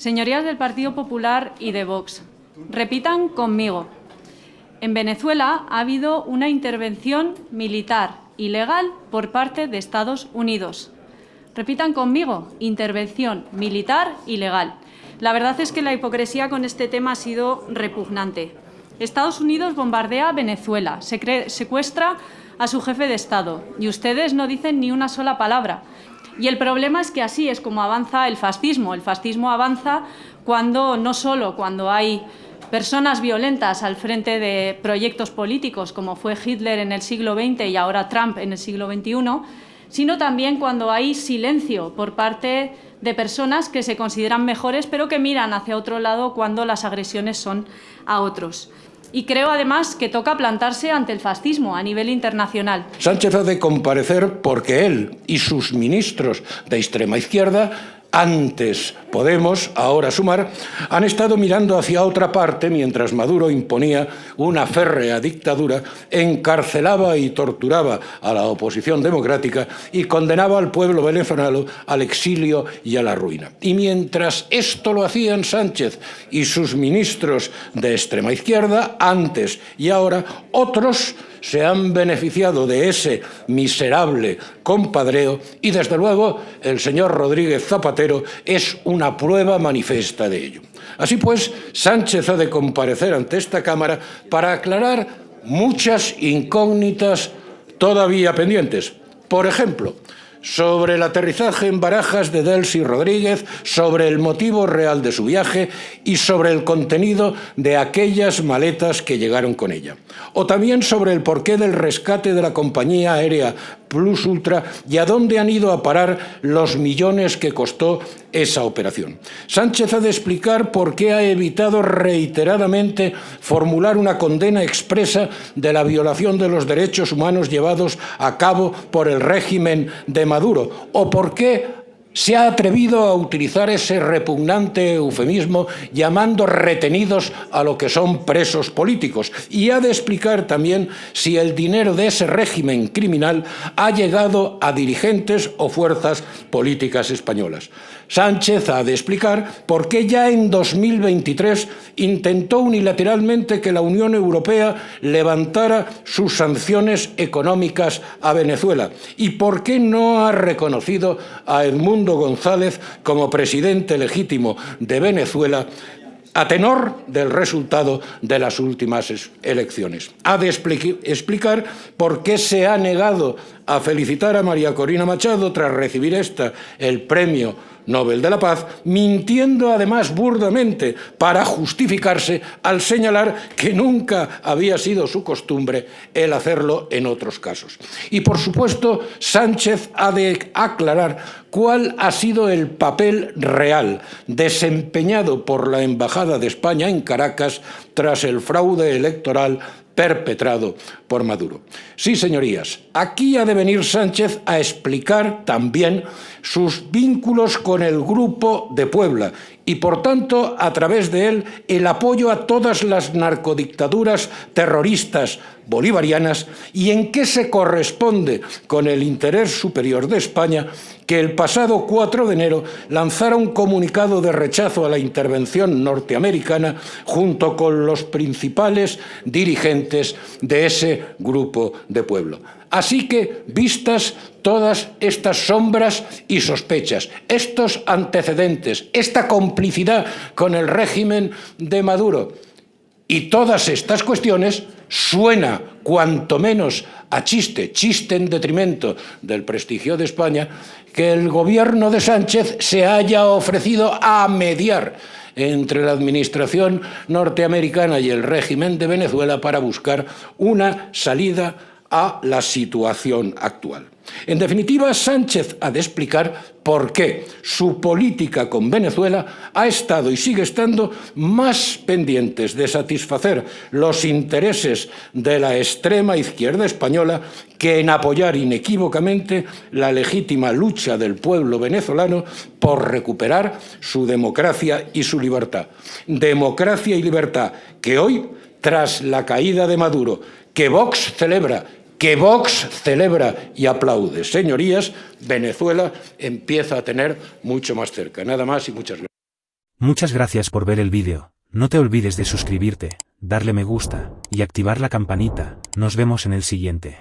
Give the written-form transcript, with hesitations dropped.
Señorías del Partido Popular y de Vox, repitan conmigo. En Venezuela ha habido una intervención militar ilegal por parte de Estados Unidos. Repitan conmigo, intervención militar ilegal. La verdad es que la hipocresía con este tema ha sido repugnante. Estados Unidos bombardea a Venezuela, secuestra a su jefe de Estado y ustedes no dicen ni una sola palabra. Y el problema es que así es como avanza el fascismo. El fascismo avanza no solo cuando hay personas violentas al frente de proyectos políticos, como fue Hitler en el siglo XX y ahora Trump en el siglo XXI, sino también cuando hay silencio por parte de personas que se consideran mejores, pero que miran hacia otro lado cuando las agresiones son a otros. Y creo, además, que toca plantarse ante el fascismo a nivel internacional. Sánchez ha de comparecer porque él y sus ministros de extrema izquierda, antes Podemos, ahora Sumar, han estado mirando hacia otra parte mientras Maduro imponía una férrea dictadura, encarcelaba y torturaba a la oposición democrática y condenaba al pueblo venezolano al exilio y a la ruina. Y mientras esto lo hacían Sánchez y sus ministros de extrema izquierda, antes y ahora, otros se han beneficiado de ese miserable compadreo y, desde luego, el señor Rodríguez Zapatero es una prueba manifiesta de ello. Así pues, Sánchez ha de comparecer ante esta Cámara para aclarar muchas incógnitas todavía pendientes. Por ejemplo, sobre el aterrizaje en Barajas de Delcy Rodríguez, sobre el motivo real de su viaje y sobre el contenido de aquellas maletas que llegaron con ella. O también sobre el porqué del rescate de la compañía aérea Plus Ultra y a dónde han ido a parar los millones que costó esa operación. Sánchez ha de explicar por qué ha evitado reiteradamente formular una condena expresa de la violación de los derechos humanos llevados a cabo por el régimen de Maduro, o por qué se ha atrevido a utilizar ese repugnante eufemismo llamando retenidos a lo que son presos políticos, y ha de explicar también si el dinero de ese régimen criminal ha llegado a dirigentes o fuerzas políticas españolas. Sánchez ha de explicar por qué ya en 2023 intentó unilateralmente que la Unión Europea levantara sus sanciones económicas a Venezuela y por qué no ha reconocido a Edmundo González como presidente legítimo de Venezuela a tenor del resultado de las últimas elecciones. Ha de explicar por qué se ha negado a felicitar a María Corina Machado tras recibir el Premio Nobel de la Paz, mintiendo además burdamente para justificarse al señalar que nunca había sido su costumbre el hacerlo en otros casos. Y, por supuesto, Sánchez ha de aclarar cuál ha sido el papel real desempeñado por la Embajada de España en Caracas tras el fraude electoral perpetrado por Maduro. Sí, señorías, aquí ha de venir Sánchez a explicar también sus vínculos con el Grupo de Puebla y, por tanto, a través de él, el apoyo a todas las narcodictaduras terroristas bolivarianas y en qué se corresponde con el interés superior de España que el pasado 4 de enero lanzara un comunicado de rechazo a la intervención norteamericana junto con los principales dirigentes de ese Grupo de Puebla. Así que, vistas todas estas sombras y sospechas, estos antecedentes, esta complicidad con el régimen de Maduro y todas estas cuestiones, suena cuanto menos a chiste en detrimento del prestigio de España, que el gobierno de Sánchez se haya ofrecido a mediar entre la administración norteamericana y el régimen de Venezuela para buscar una salida a la situación actual. En definitiva, Sánchez ha de explicar por qué su política con Venezuela ha estado y sigue estando más pendientes de satisfacer los intereses de la extrema izquierda española que en apoyar inequívocamente la legítima lucha del pueblo venezolano por recuperar su democracia y su libertad. Democracia y libertad que hoy, tras la caída de Maduro, que Vox celebra y aplaude. Señorías, Venezuela empieza a tener mucho más cerca. Nada más y muchas gracias. Muchas gracias por ver el vídeo. No te olvides de suscribirte, darle me gusta y activar la campanita. Nos vemos en el siguiente.